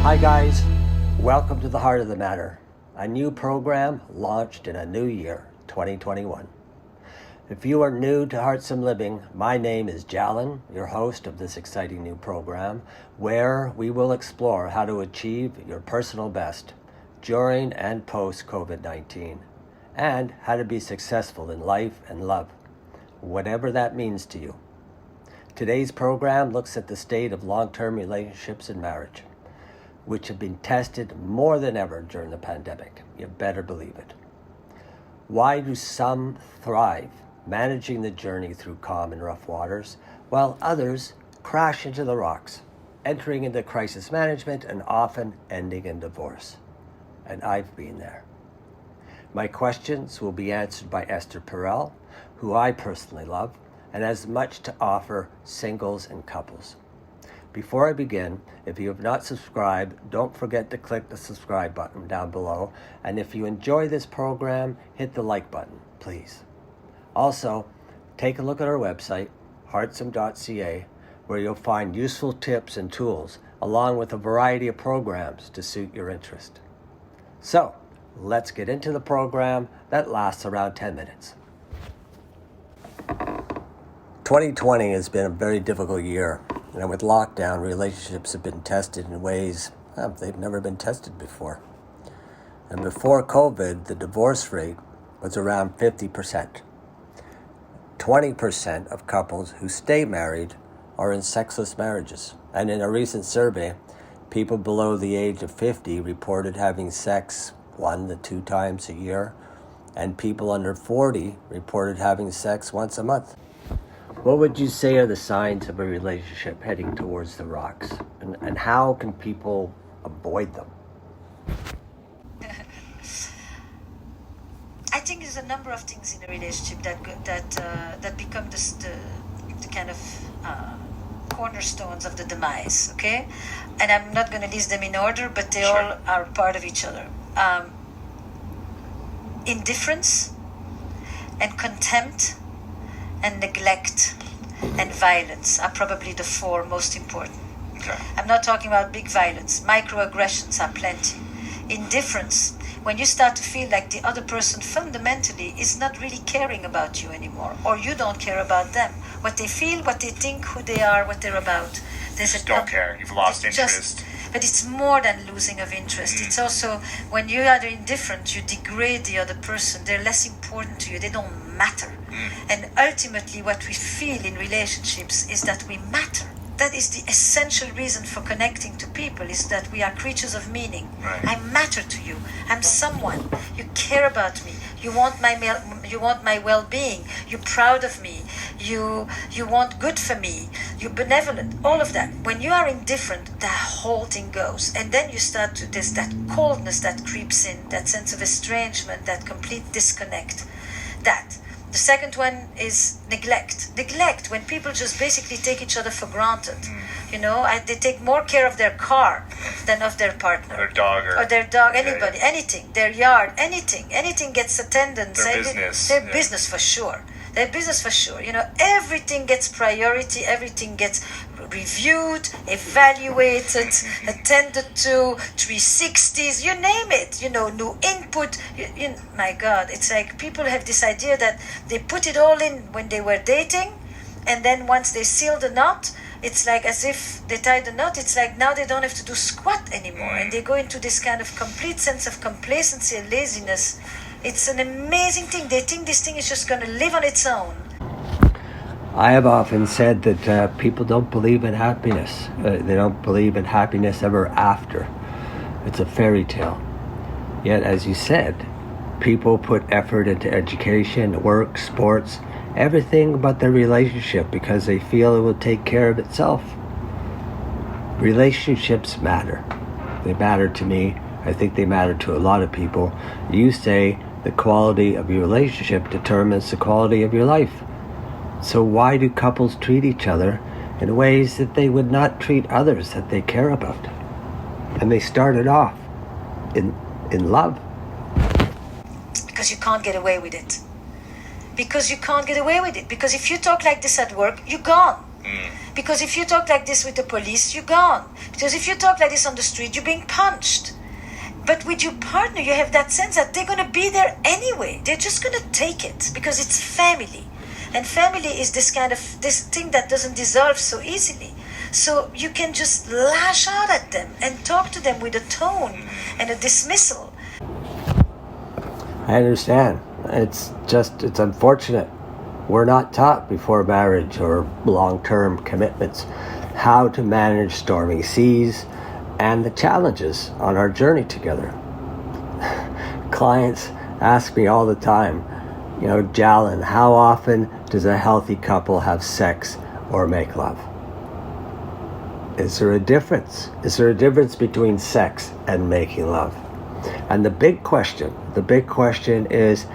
Hi guys, welcome to the Heart of the Matter, a new program launched in a new year, 2021. If you are new to HEARTSUM Living, my name is Jalan, your host of this exciting new program, where we will explore how to achieve your personal best during and post-COVID-19, and how to be successful in life and love, whatever that means to you. Today's program looks at the state of long-term relationships and marriage, which have been tested more than ever during the pandemic. You better believe it. Why do some thrive, managing the journey through calm and rough waters, while others crash into the rocks, entering into crisis management and often ending in divorce? And I've been there. My questions will be answered by Esther Peral, who I personally love, and has much to offer singles and couples. Before I begin, if you have not subscribed, don't forget to click the subscribe button down below. And if you enjoy this program, hit the like button, please. Also, take a look at our website, heartsum.ca, where you'll find useful tips and tools, along with a variety of programs to suit your interest. So, let's get into the program that lasts around 10 minutes. 2020 has been a very difficult year. And with lockdown, relationships have been tested in ways they've never been tested before. And before COVID, the divorce rate was around 50%. 20% of couples who stay married are in sexless marriages. And in a recent survey, people below the age of 50 reported having sex 1 to 2 times a year, and people under 40 reported having sex once a month. What would you say are the signs of a relationship heading towards the rocks? And how can people avoid them? I think there's a number of things in a relationship that become the kind of cornerstones of the demise, okay? And I'm not going to list them in order, but they all are part of each other. Indifference and contempt and neglect and violence are probably the 4 most important. Okay. I'm not talking about big violence. Microaggressions are plenty. Indifference, when you start to feel like the other person fundamentally is not really caring about you anymore, or you don't care about them. What they feel, what they think, who they are, what they're about. Don't care. You've lost interest. But it's more than losing of interest. It's also when you are indifferent, you degrade the other person. They're less important to you. They don't matter. And ultimately, what we feel in relationships is that we matter. That is the essential reason for connecting to people, is that we are creatures of meaning. Right. I matter to you. I'm someone. You care about me. You want my well-being. You're proud of me. You want good for me. You're benevolent. All of that. When you are indifferent, the whole thing goes. And then you start to, there's that coldness that creeps in, that sense of estrangement, that complete disconnect. The second one is neglect. Neglect, when people just basically take each other for granted. You know, they take more care of their car than of their partner. Or their dog, anybody, anything. Their yard, anything. Anything gets attendance. Their business. Their business for sure. Their business for sure. You know, everything gets priority. Everything gets reviewed, evaluated, attended to, 360s, you name it, you know, new input. My God, it's like people have this idea that they put it all in when they were dating, and then once they seal the knot, it's like as if they tied the knot, it's like now they don't have to do squat anymore, and they go into this kind of complete sense of complacency and laziness. It's an amazing thing. They think this thing is just going to live on its own. I have often said that people don't believe in happiness. They don't believe in happiness ever after. It's a fairy tale. Yet, as you said, people put effort into education, work, sports, everything but their relationship because they feel it will take care of itself. Relationships matter. They matter to me. I think they matter to a lot of people. You say the quality of your relationship determines the quality of your life. So why do couples treat each other in ways that they would not treat others that they care about? And they started off in love. Because you can't get away with it. Because if you talk like this at work, you're gone. Because if you talk like this with the police, you're gone. Because if you talk like this on the street, you're being punched. But with your partner, you have that sense that they're going to be there anyway. They're just going to take it because it's family. And family is this thing that doesn't dissolve so easily. So you can just lash out at them and talk to them with a tone and a dismissal. I understand. It's unfortunate. We're not taught before marriage or long-term commitments how to manage stormy seas and the challenges on our journey together. Clients ask me all the time, Jalan, how often does a healthy couple have sex or make love? Is there a difference? Is there a difference between sex and making love? And the big question is,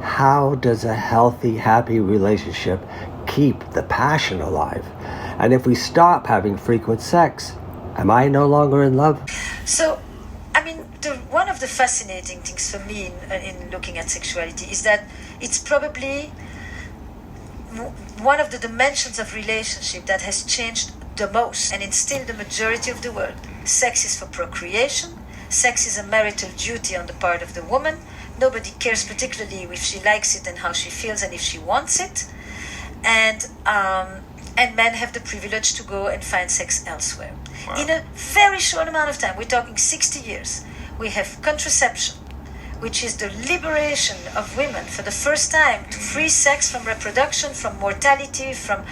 how does a healthy, happy relationship keep the passion alive? And if we stop having frequent sex, am I no longer in love? So, one of the fascinating things for me in looking at sexuality is that it's probably one of the dimensions of relationship that has changed the most, and it's still the majority of the world. Sex is for procreation. Sex is a marital duty on the part of the woman. Nobody cares particularly if she likes it and how she feels and if she wants it. And men have the privilege to go and find sex elsewhere. Wow. In a very short amount of time, we're talking 60 years, we have contraception, which is the liberation of women for the first time to free sex from reproduction, from mortality, from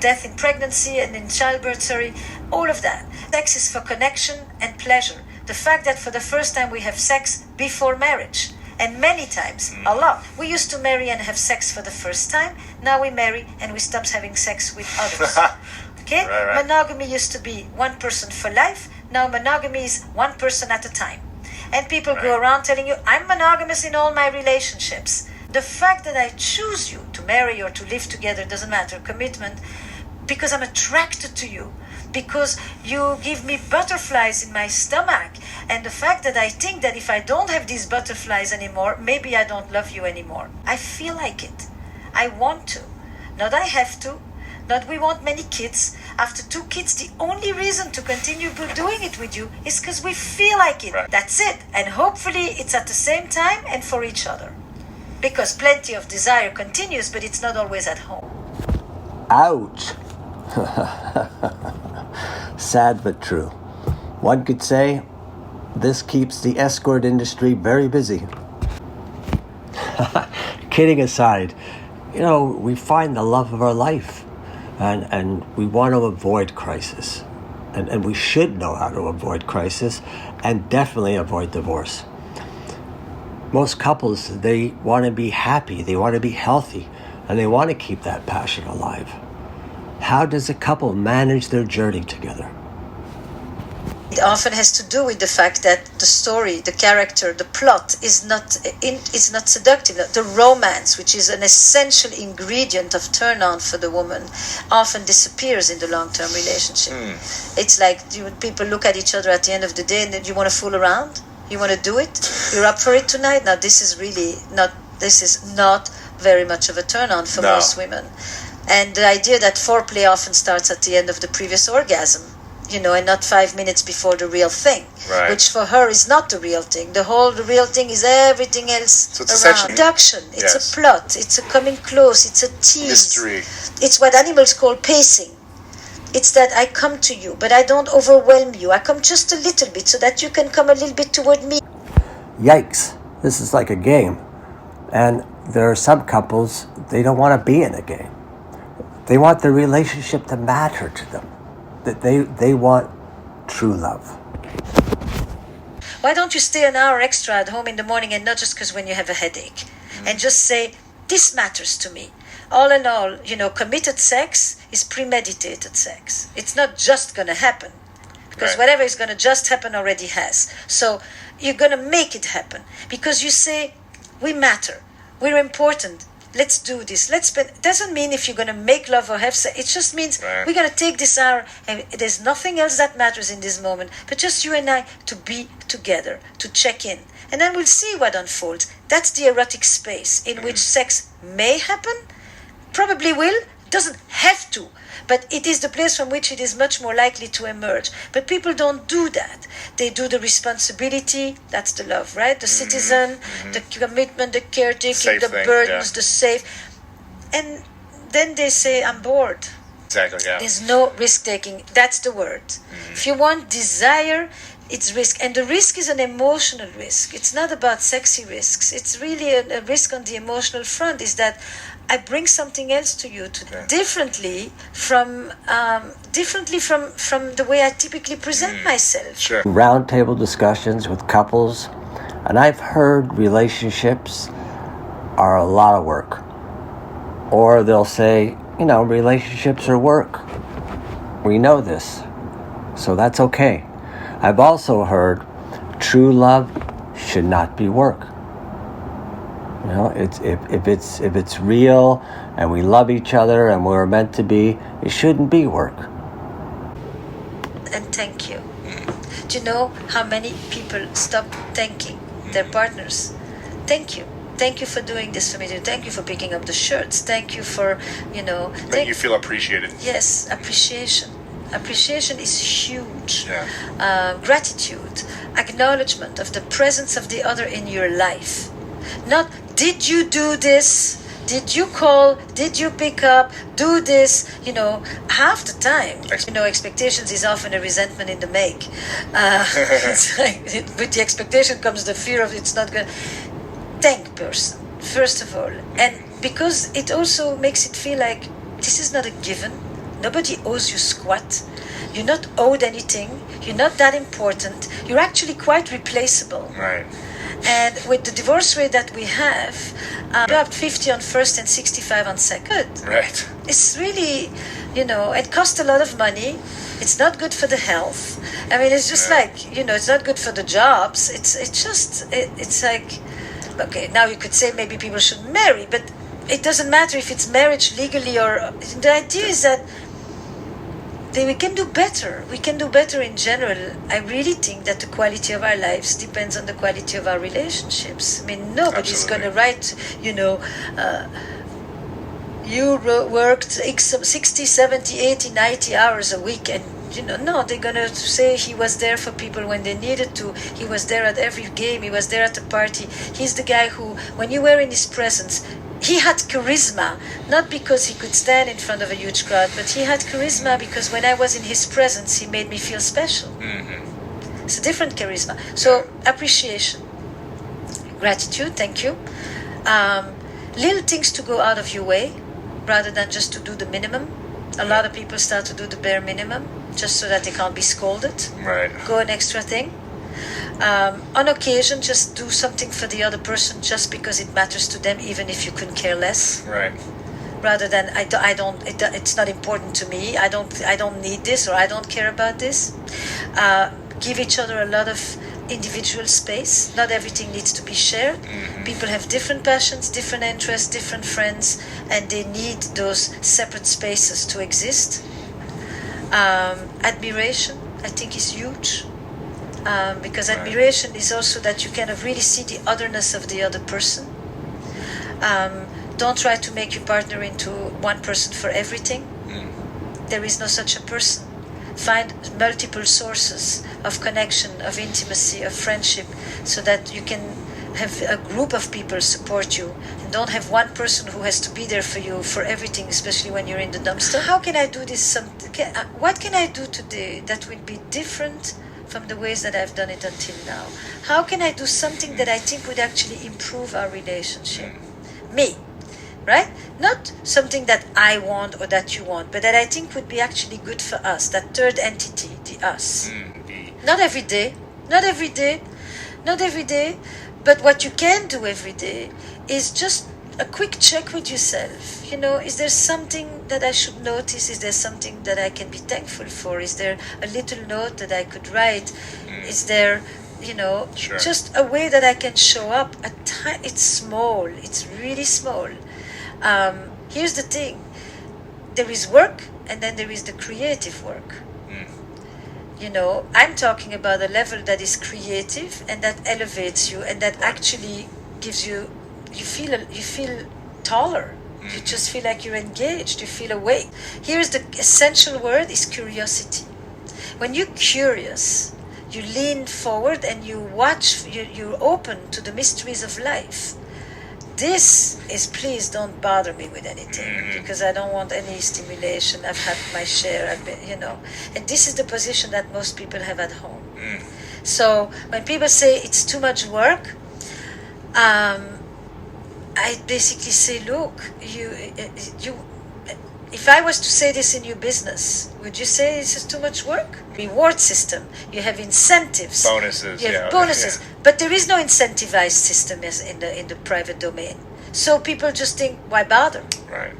death in pregnancy and in childbirth, all of that. Sex is for connection and pleasure. The fact that for the first time we have sex before marriage. And many times, a lot. We used to marry and have sex for the first time. Now we marry and we stop having sex with others. Okay? Right. Monogamy used to be one person for life. Now monogamy is one person at a time. And people go around telling you, I'm monogamous in all my relationships. The fact that I choose you to marry or to live together, doesn't matter, commitment, because I'm attracted to you, because you give me butterflies in my stomach, and the fact that I think that if I don't have these butterflies anymore, maybe I don't love you anymore. I feel like it. I want to. Not I have to. Not we want many kids. After 2 kids, the only reason to continue doing it with you is because we feel like it. Right. That's it. And hopefully it's at the same time and for each other. Because plenty of desire continues, but it's not always at home. Ouch. Sad but true. One could say this keeps the escort industry very busy. Kidding aside, we find the love of our life and we want to avoid crisis. And we should know how to avoid crisis and definitely avoid divorce. Most couples, they want to be happy, they want to be healthy, and they want to keep that passion alive. How does a couple manage their journey together? It often has to do with the fact that the story, the character, the plot is not seductive. The romance, which is an essential ingredient of turn-on for the woman, often disappears in the long-term relationship. It's like people look at each other at the end of the day and you want to fool around? You want to do it? You're up for it tonight? Now this is not very much of a turn-on for most women. And the idea that foreplay often starts at the end of the previous orgasm, and not 5 minutes before the real thing, which for her is not the real thing. The real thing is everything else so it's around. Seduction, it's a plot, it's a coming close, it's a tease. Mystery. It's what animals call pacing. It's that I come to you, but I don't overwhelm you. I come just a little bit so that you can come a little bit toward me. Yikes, this is like a game. And there are some couples, they don't want to be in a game. They want the relationship to matter to them. That they want true love. Why don't you stay an hour extra at home in the morning and not just because when you have a headache? And just say, this matters to me. All in all, committed sex is premeditated sex. It's not just going to happen. Because whatever is going to just happen already has. So you're going to make it happen. Because you say, we matter. We're important. Let's do this. It doesn't mean if you're going to make love or have sex. It just means we're going to take this hour and there's nothing else that matters in this moment. But just you and I to be together, to check in. And then we'll see what unfolds. That's the erotic space in which sex may happen. Probably will. doesn't have to, but it is the place from which it is much more likely to emerge. But people don't do that. They do the responsibility, that's the love, right? The citizen, the commitment, the caretaking, Safe the thing, burdens, yeah. the safe. And then they say, I'm bored. Exactly, yeah. There's no risk-taking. That's the word. If you want desire, it's risk. And the risk is an emotional risk. It's not about sexy risks. It's really a risk on the emotional front, is that I bring something else to you differently from the way I typically present myself. Sure. Roundtable discussions with couples, and I've heard relationships are a lot of work. Or they'll say, relationships are work. We know this, so that's okay. I've also heard true love should not be work. If it's real and we love each other and we're meant to be, it shouldn't be work. And thank you. Do you know how many people stop thanking their partners? Thank you. Thank you for doing this for me. Thank you for picking up the shirts. Thank you for, That you feel appreciated. Yes, appreciation. Appreciation is huge. Yeah. Gratitude, acknowledgement of the presence of the other in your life. Not, did you do this? Did you call? Did you pick up? Do this? Half the time, expectations is often a resentment in the make. It's like, with the expectation comes the fear of it's not good. Thank person, first of all. And because it also makes it feel like this is not a given. Nobody owes you squat. You're not owed anything. You're not that important. You're actually quite replaceable. Right. And with the divorce rate that we have, dropped 50 on first and 65 on second. Right. It's really, it costs a lot of money. It's not good for the health. I mean, it's just like, it's not good for the jobs. It's like, okay, now you could say maybe people should marry, but it doesn't matter if it's marriage legally or... The idea is that we can do better. We can do better in general. I really think that the quality of our lives depends on the quality of our relationships. I mean, nobody's going to write, you worked 60, 70, 80, 90 hours a week, and no, they're going to say he was there for people when they needed to. He was there at every game. He was there at the party. He's the guy who, when you were in his presence, he had charisma, not because he could stand in front of a huge crowd, but he had charisma because when I was in his presence, he made me feel special. Mm-hmm. It's a different charisma. So, appreciation, gratitude, thank you. Little things to go out of your way, rather than just to do the minimum. A lot of people start to do the bare minimum, just so that they can't be scolded. Right. Go an extra thing. On occasion, just do something for the other person just because it matters to them, even if you couldn't care less. Right. Rather than it's not important to me. I don't need this, or I don't care about this. Give each other a lot of individual space. Not everything needs to be shared. Mm-hmm. People have different passions, different interests, different friends, and they need those separate spaces to exist. Admiration, I think, is huge. Because admiration is also that you kind of really see the otherness of the other person. Don't try to make your partner into one person for everything. There is no such a person. Find multiple sources of connection, of intimacy, of friendship, so that you can have a group of people support you, and don't have one person who has to be there for you for everything, especially when you're in the dumpster. How can I do this? What can I do today that will be different from the ways that I've done it until now? How can I do something that I think would actually improve our relationship? Me, right? Not something that I want or that you want, but that I think would be actually good for us, that third entity, the us. Not every day, not every day, not every day, but what you can do every day is just a quick check with yourself. Is there something that I should notice? Is there something that I can be thankful for? Is there a little note that I could write? Is there, Sure. just a way that I can show up? It's small. It's really small. Here's the thing. There is work, and then there is the creative work. I'm talking about a level that is creative and that elevates you and that actually gives you feel taller. You just feel like you're engaged. You feel awake. Here's the essential word is curiosity. When you're curious, you lean forward and you watch, you're open to the mysteries of life. This is, please don't bother me with anything, because I don't want any stimulation. I've had my share, and this is the position that most people have at home. So when people say it's too much work, I basically say, look, you. If I was to say this in your business, would you say this is too much work? Reward system. You have incentives. Bonuses. You have bonuses. But there is no incentivized system as in the private domain. So people just think, why bother? Right.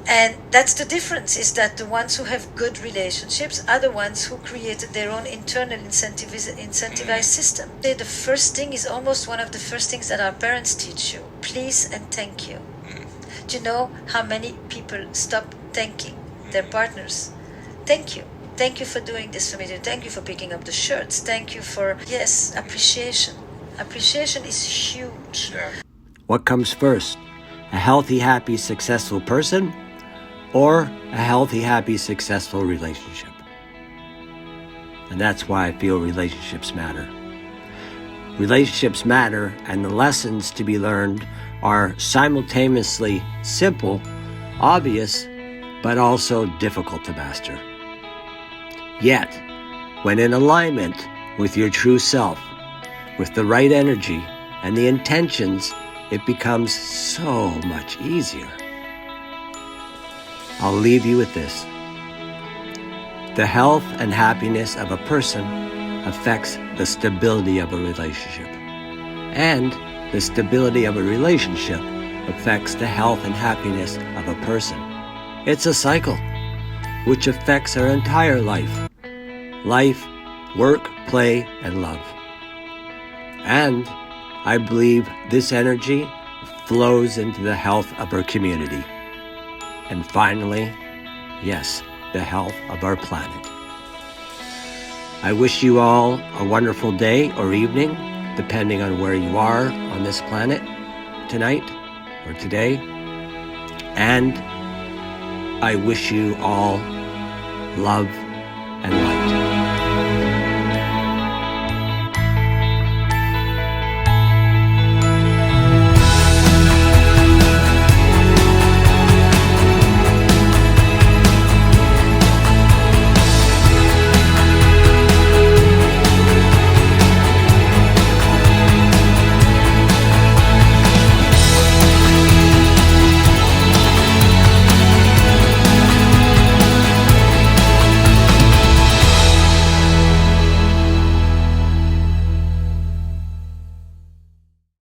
And that's the difference, is that the ones who have good relationships are the ones who created their own internal incentivized system. The first thing is almost one of the first things that our parents teach you. Please and thank you. Do you know how many people stop thanking their partners? Thank you. Thank you for doing this for me. Thank you for picking up the shirts. Thank you for, yes, appreciation. Appreciation is huge. Yeah. What comes first? A healthy, happy, successful person, or a healthy, happy, successful relationship? And that's why I feel relationships matter. Relationships matter, and the lessons to be learned are simultaneously simple, obvious, but also difficult to master. Yet, when in alignment with your true self, with the right energy and the intentions, it becomes so much easier. I'll leave you with this. The health and happiness of a person affects the stability of a relationship. And the stability of a relationship affects the health and happiness of a person. It's a cycle which affects our entire life. Life, work, play, and love. And I believe this energy flows into the health of our community. And finally, yes, the health of our planet. I wish you all a wonderful day or evening, depending on where you are on this planet tonight or today. And I wish you all love and light.